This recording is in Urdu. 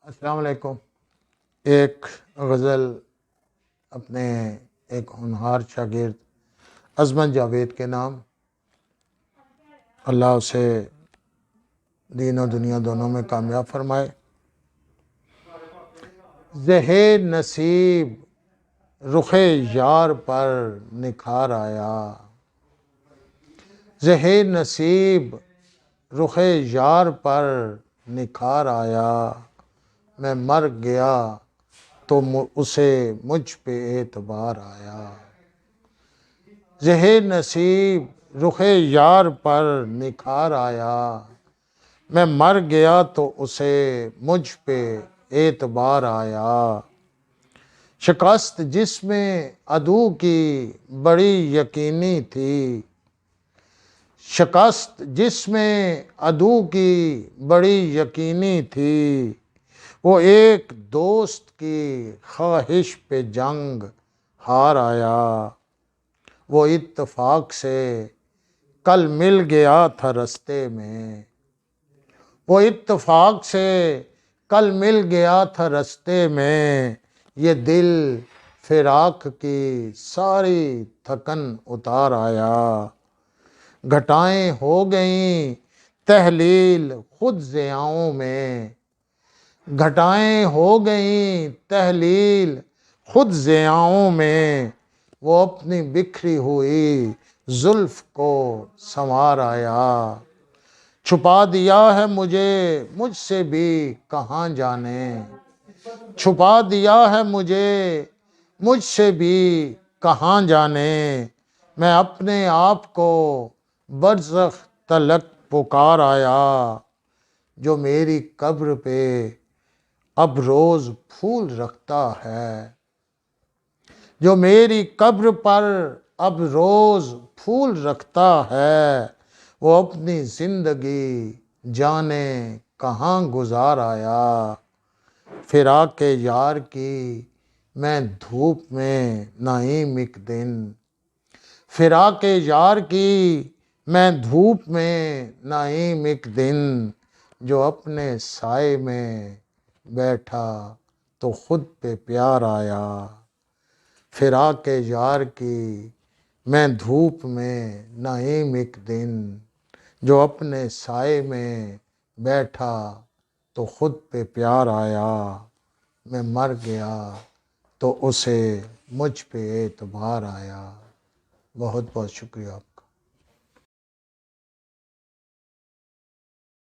السلام علیکم۔ ایک غزل اپنے ایک ہونہار شاگرد عظمت جاوید کے نام، اللہ اسے دین و دنیا دونوں میں کامیاب فرمائے۔ زہ نصیب رخ یار پر نکھار آیا، زہ نصیب رخ یار پر نکھار آیا، میں مر گیا تو اسے مجھ پہ اعتبار آیا۔ زہ نصیب رخ یار پر نکھار آیا، میں مر گیا تو اسے مجھ پہ اعتبار آیا۔ شکست جس میں عدو کی بڑی یقینی تھی، شکست جس میں عدو کی بڑی یقینی تھی، وہ ایک دوست کی خواہش پہ جنگ ہار آیا۔ وہ اتفاق سے کل مل گیا تھا رستے میں، وہ اتفاق سے کل مل گیا تھا رستے میں، یہ دل فراق کی ساری تھکن اتار آیا۔ گھٹائیں ہو گئیں تحلیل خود ضیاؤں میں، گھٹائیں ہو گئیں تحلیل خود ضیاؤں میں، وہ اپنی بکھری ہوئی زلف کو سنوار آیا۔ چھپا دیا ہے مجھے مجھ سے بھی کہاں جانے، چھپا دیا ہے مجھے مجھ سے بھی کہاں جانے، میں اپنے آپ کو برزخ تلک پکار آیا۔ جو میری قبر پہ اب روز پھول رکھتا ہے، جو میری قبر پر اب روز پھول رکھتا ہے، وہ اپنی زندگی جانے کہاں گزار آیا۔ فراق یار کی میں دھوپ میں نائم ایک دن، فراق یار کی میں دھوپ میں نائم ایک دن، جو اپنے سائے میں بیٹھا تو خود پہ پیار آیا۔ فراق یار کی میں دھوپ میں نائم ایک دن، جو اپنے سائے میں بیٹھا تو خود پہ پیار آیا، میں مر گیا تو اسے مجھ پہ اعتبار آیا۔ بہت بہت شکریہ آپ کا۔